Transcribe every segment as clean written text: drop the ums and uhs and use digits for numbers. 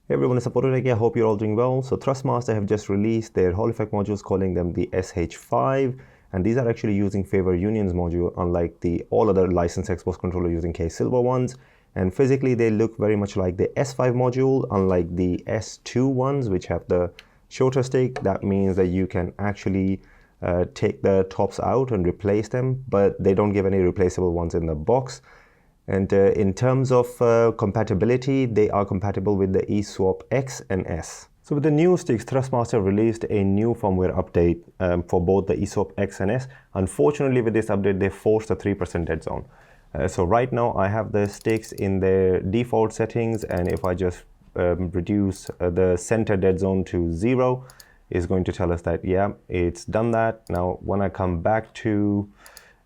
Hey everyone, it's Apparant here. I hope you're all doing well. So Thrustmaster have just released their Hall effect modules, calling them the SH5, and these are actually using favor unions module, unlike the all other licensed Xbox controller using K-Silver ones. And physically they look very much like the S5 module, unlike the S2 ones, which have the shorter stick. That means that you can actually take the tops out and replace them, but they don't give any replaceable ones in the box. And in terms of compatibility, they are compatible with the eSwap X and S. So with the new sticks, Thrustmaster released a new firmware update for both the eSwap X and S. Unfortunately, with this update, they forced a 3% dead zone. So right now, I have the sticks in their default settings, and if I just reduce the center dead zone to 0, it's going to tell us that, yeah, it's done that. Now, when I come back to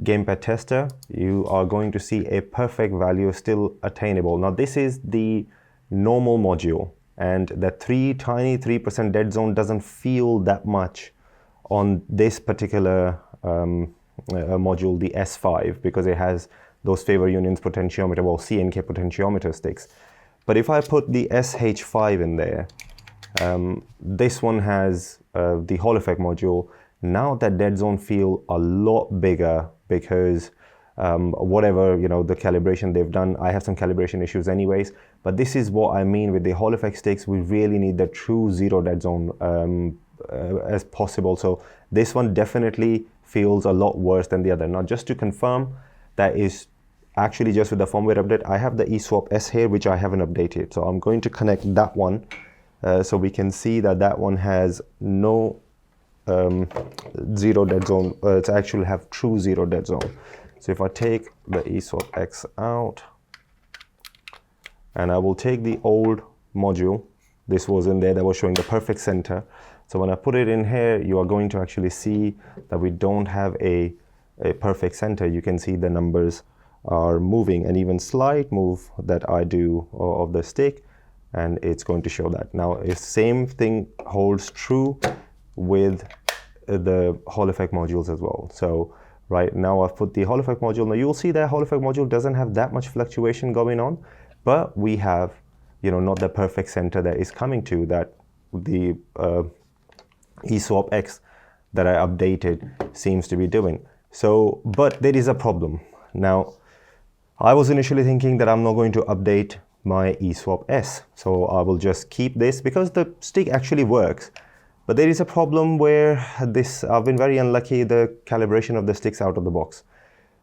Gamepad Tester, you are going to see a perfect value still attainable. Now this is the normal module, and the tiny 3% dead zone doesn't feel that much on this particular module, the S5, because it has those favor unions potentiometer, well, CNK potentiometer sticks. But if I put the SH5 in there, this one has the Hall effect module. Now that dead zone feel a lot bigger, because whatever, you know, the calibration they've done, I have some calibration issues anyways, but this is what I mean with the Hall effect sticks. We really need the true zero dead zone as possible. So this one definitely feels a lot worse than the other. Now just to confirm, that is actually just with the firmware update. I have the eSwap S here, which I haven't updated, so I'm going to connect that one so we can see that that one has no zero dead zone. It's actually have true zero dead zone. So if I take the eSwap X out, and I will take the old module, this was in there, that was showing the perfect center. So when I put it in here, you are going to actually see that we don't have a perfect center. You can see the numbers are moving, and even slight move that I do of the stick, and it's going to show that. Now, if same thing holds true with the Hall effect modules as well. So right now I've put the Hall effect module. Now you'll see that Hall effect module doesn't have that much fluctuation going on, but we have, you know, not the perfect center that is coming to that the eSwap X that I updated seems to be doing. So, but there is a problem. Now, I was initially thinking that I'm not going to update my eSwap S. So I will just keep this because the stick actually works. But there is a problem where I've been very unlucky, the calibration of the sticks out of the box.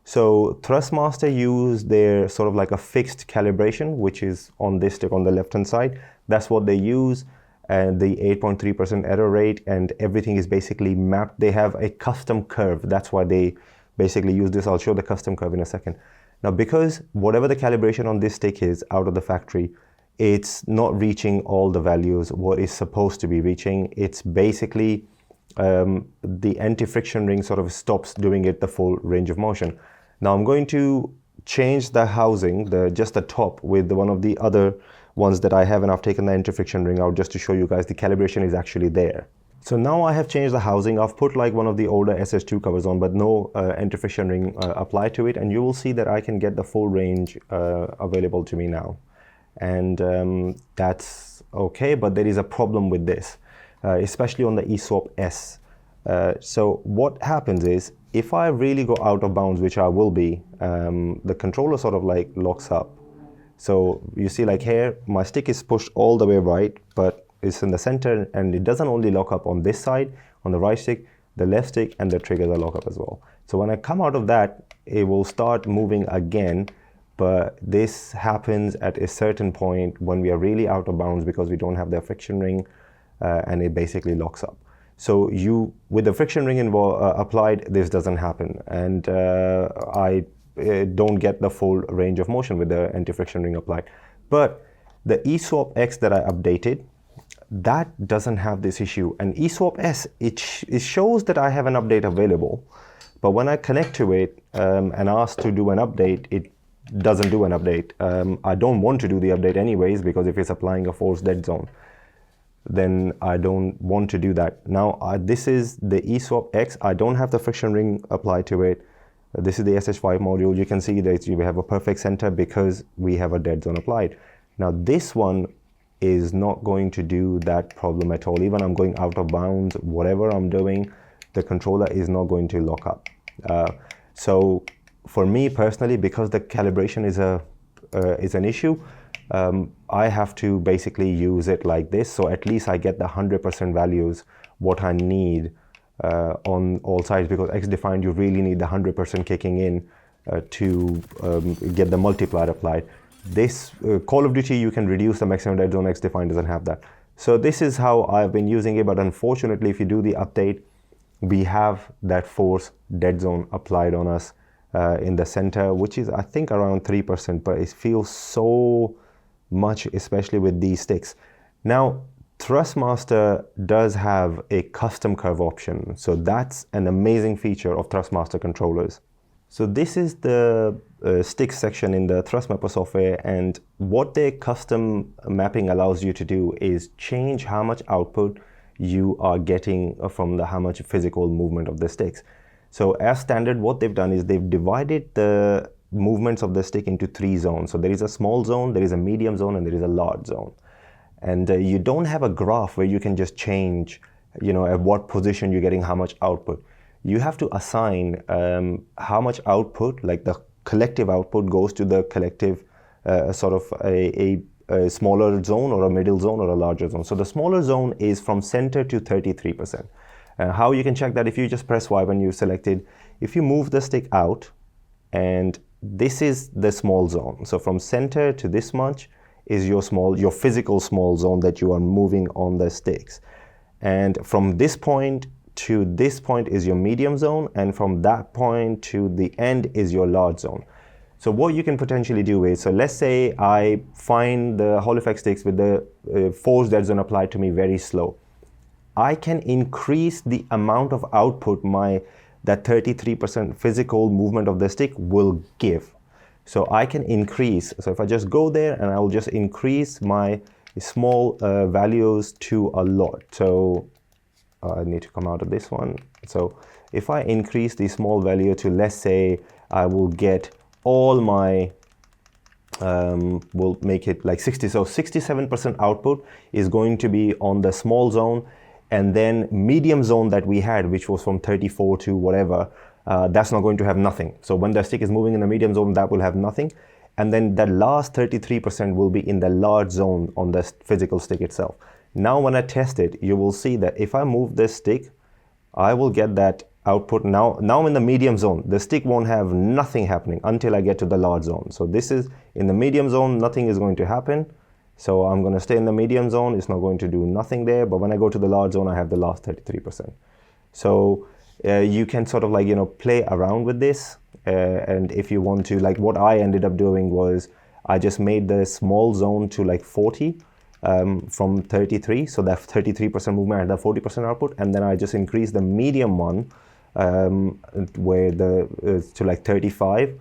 So Thrustmaster used their sort of like a fixed calibration, which is on this stick on the left-hand side. That's what they use, and the 8.3% error rate, and everything is basically mapped. They have a custom curve. That's why they basically use this. I'll show the custom curve in a second. Now, because whatever the calibration on this stick is out of the factory, it's not reaching all the values what is supposed to be reaching. It's basically the anti-friction ring sort of stops doing it the full range of motion. Now I'm going to change the housing, just the top, with one of the other ones that I have, and I've taken the anti-friction ring out just to show you guys the calibration is actually there. So now I have changed the housing. I've put like one of the older SS2 covers on, but no anti-friction ring applied to it, and you will see that I can get the full range available to me now. And that's okay, but there is a problem with this, especially on the eSwap S. So what happens is, if I really go out of bounds, which I will be, the controller sort of like locks up. So you see, like here, my stick is pushed all the way right, but it's in the center, and it doesn't only lock up on this side, on the right stick, the left stick, and the triggers are locked up as well. So when I come out of that, it will start moving again. But this happens at a certain point when we are really out of bounds because we don't have the friction ring, and it basically locks up. So with the friction ring applied, this doesn't happen, and I don't get the full range of motion with the anti-friction ring applied. But the eSwap X that I updated, that doesn't have this issue. And eSwap S, it shows that I have an update available, but when I connect to it and ask to do an update, it doesn't do an update. I don't want to do the update anyways, because if it's applying a forced dead zone, then I don't want to do that. Now this is the eSwap X. I don't have the friction ring applied to it. This is the SH5 module. You can see that we have a perfect center because we have a dead zone applied. Now this one is not going to do that problem at all. Even I'm going out of bounds, whatever I'm doing, the controller is not going to lock up. So for me personally, because the calibration is an issue, I have to basically use it like this. So at least I get the 100% values, what I need on all sides, because X-defined, you really need the 100% kicking in to get the multiplier applied. This Call of Duty, you can reduce the maximum dead zone. X-defined doesn't have that. So this is how I've been using it, but unfortunately, if you do the update, we have that force dead zone applied on us in the center, which is I think around 3%, but it feels so much, especially with these sticks. Now, Thrustmaster does have a custom curve option, so that's an amazing feature of Thrustmaster controllers. So this is the stick section in the Thrustmapper software, and what their custom mapping allows you to do is change how much output you are getting from how much physical movement of the sticks. So as standard, what they've done is they've divided the movements of the stick into 3 zones. So there is a small zone, there is a medium zone, and there is a large zone. And you don't have a graph where you can just change, at what position you're getting how much output. You have to assign how much output, like the collective output, goes to the collective sort of a smaller zone or a middle zone or a larger zone. So the smaller zone is from center to 33%. How you can check that, if you just press Y when you selected, if you move the stick out, and this is the small zone. So from center to this much is your physical small zone that you are moving on the sticks. And from this point to this point is your medium zone, and from that point to the end is your large zone. So what you can potentially do is, so let's say I find the Hall effect sticks with the force dead zone applied to me very slow. I can increase the amount of output that 33% physical movement of the stick will give. So I can increase, so if I just go there and I will just increase my small values to a lot. So I need to come out of this one. So if I increase the small value to, let's say, I will get all my, we'll make it like 60. So 67% output is going to be on the small zone, and then medium zone that we had, which was from 34 to whatever, that's not going to have nothing. So when the stick is moving in the medium zone, that will have nothing. And then the last 33% will be in the large zone on the physical stick itself. Now when I test it, you will see that if I move this stick, I will get that output. Now in the medium zone, the stick won't have nothing happening until I get to the large zone. So this is in the medium zone, nothing is going to happen. So I'm going to stay in the medium zone. It's not going to do nothing there. But when I go to the large zone, I have the last 33%. So you can sort of play around with this. And if you want to, like what I ended up doing was I just made the small zone to like 40 from 33. So that 33% movement and the 40% output. And then I just increased the medium one to like 35.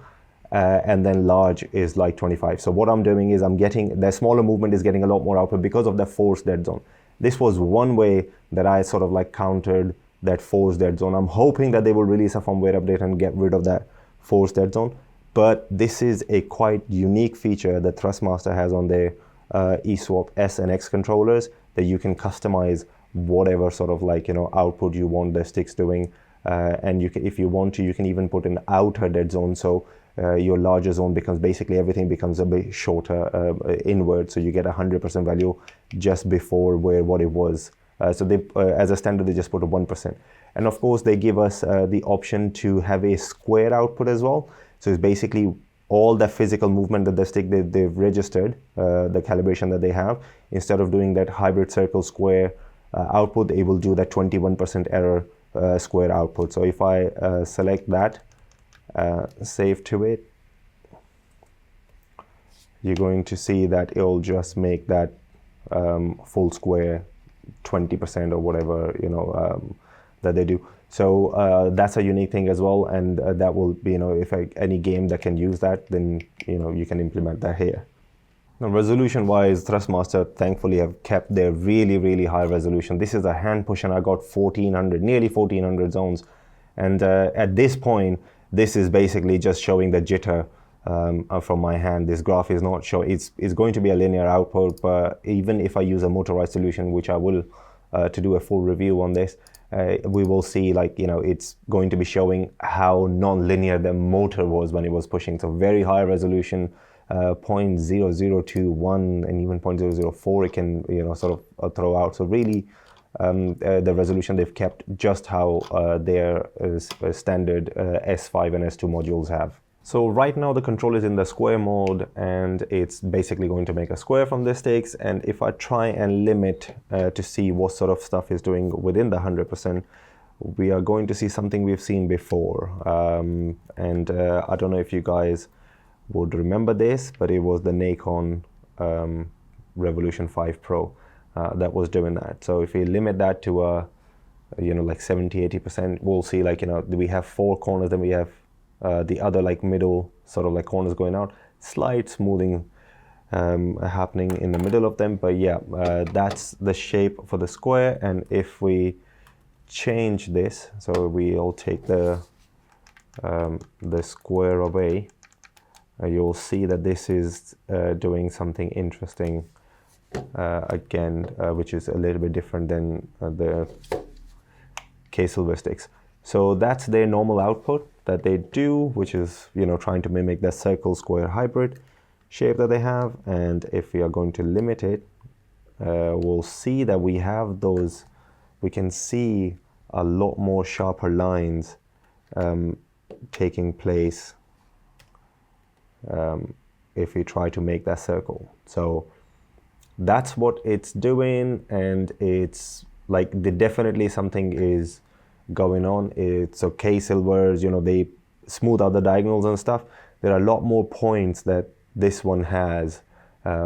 And then large is like 25. So what I'm doing is I'm getting the smaller movement is getting a lot more output because of the force dead zone. This was one way that I sort of like countered that force dead zone. I'm hoping that they will release a firmware update and get rid of that force dead zone. But this is a quite unique feature that Thrustmaster has on their eSwap S and X controllers, that you can customize whatever sort of output you want the sticks doing. And you can, if you want to, you can even put an outer dead zone. So your larger zone becomes basically everything becomes a bit shorter inward, so you get 100% value just before what it was. So they, as a standard, they just put a 1%. And of course, they give us the option to have a square output as well. So it's basically all the physical movement that the stick they've registered, the calibration that they have. Instead of doing that hybrid circle square output, they will do that 21% error square output. So if I select that, save to it, you're going to see that it'll just make that full square 20% or whatever that they do. So that's a unique thing as well, and that will be, if any game that can use that, then you can implement that here. Now, resolution wise, Thrustmaster thankfully have kept their really high resolution. This is a hand push and I got 1400, nearly 1400 zones, and at this point this is basically just showing the jitter from my hand. This graph is not showing, it's going to be a linear output, but even if I use a motorized solution, which I will to do a full review on this, we will see, like, you know, it's going to be showing how non-linear the motor was when it was pushing. So very high resolution, 0.0021 and even 0.004 it can, you know, sort of throw out. So really the resolution they've kept just how their standard S5 and S2 modules have. So right now the control is in the square mode, and it's basically going to make a square from the sticks. And if I try and limit to see what sort of stuff is doing within the 100%, we are going to see something we've seen before. I don't know if you guys would remember this, but it was the Nacon Revolution 5 Pro that was doing that. So if we limit that to you know, like 70-80%, we'll see, like, you know, we have 4 corners, then we have the other, like, middle sort of like corners going out, slight smoothing happening in the middle of them. But yeah, that's the shape for the square. And if we change this, so we'll take the square away, you'll see that this is doing something interesting again, which is a little bit different than the K-Silver sticks. So that's their normal output that they do, which is, you know, trying to mimic the circle square hybrid shape that they have. And if we are going to limit it, we'll see that we have those, we can see a lot more sharper lines taking place if we try to make that circle. So that's what it's doing, and it's like definitely something is going on. It's okay, Silvers, you know, they smooth out the diagonals and stuff. There are a lot more points that this one has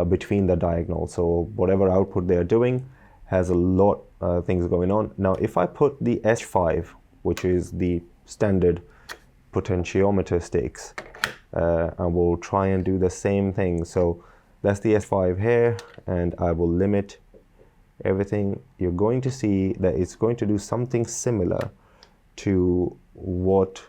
between the diagonals. So whatever output they're doing has a lot of things going on. Now, if I put the SH5, which is the standard potentiometer sticks, and we'll try and do the same thing. So that's the S5 here, and I will limit everything. You're going to see that it's going to do something similar to what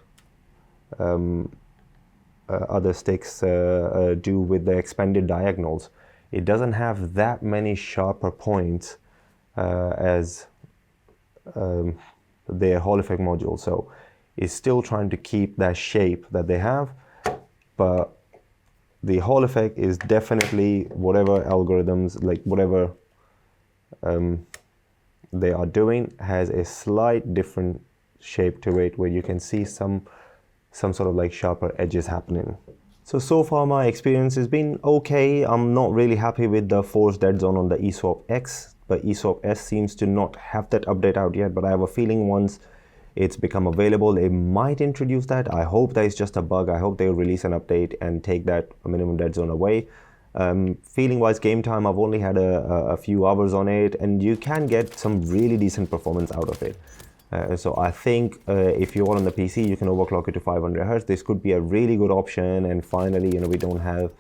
other sticks do with the expanded diagonals. It doesn't have that many sharper points as their Hall effect module, so it's still trying to keep that shape that they have, but the Hall effect is definitely, whatever algorithms, like whatever they are doing, has a slight different shape to it, where you can see some sort of like sharper edges happening. So far my experience has been okay. I'm not really happy with the force dead zone on the eSwap X, but eSwap S seems to not have that update out yet, but I have a feeling once it's become available, they might introduce that. I hope that it's just a bug. I hope they'll release an update and take that minimum dead zone away. Feeling wise, game time, I've only had a few hours on it, and you can get some really decent performance out of it. So I think if you're on the PC, you can overclock it to 500 Hz. This could be a really good option, and finally, you know, we don't have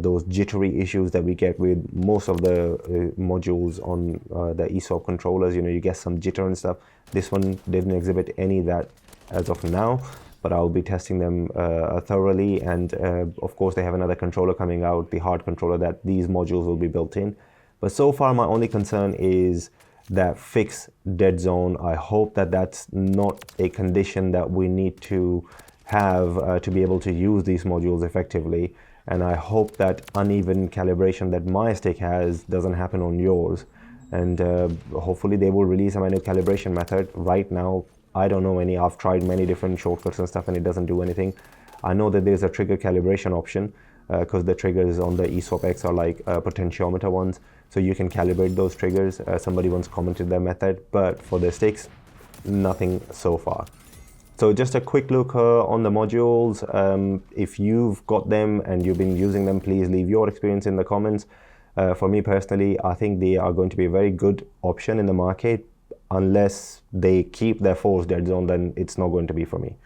those jittery issues that we get with most of the modules on the eSwap controllers. You know, you get some jitter and stuff. This one didn't exhibit any of that as of now, but I'll be testing them thoroughly. And of course, they have another controller coming out, the hard controller, that these modules will be built in. But so far, my only concern is that fixed dead zone. I hope that that's not a condition that we need to have to be able to use these modules effectively. And I hope that uneven calibration that my stick has doesn't happen on yours. And hopefully they will release a manual calibration method. Right now, I don't know any. I've tried many different shortcuts and stuff, and it doesn't do anything. I know that there's a trigger calibration option because the triggers on the eSwap X are like potentiometer ones. So you can calibrate those triggers. Somebody once commented that method, but for the sticks, nothing so far. So just a quick look on the modules. If you've got them and you've been using them, please leave your experience in the comments. For me personally, I think they are going to be a very good option in the market. Unless they keep their force dead zone, then it's not going to be for me.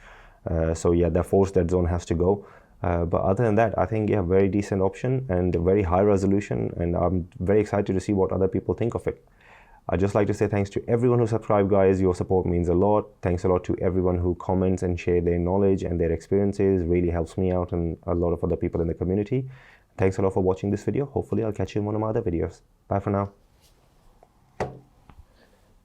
So yeah, the force dead zone has to go. But other than that, I think, yeah, very decent option and very high resolution, and I'm very excited to see what other people think of it. I'd just like to say thanks to everyone who subscribed, guys. Your support means a lot. Thanks a lot to everyone who comments and share their knowledge and their experiences. Really helps me out and a lot of other people in the community. Thanks a lot for watching this video. Hopefully I'll catch you in one of my other videos. Bye for now.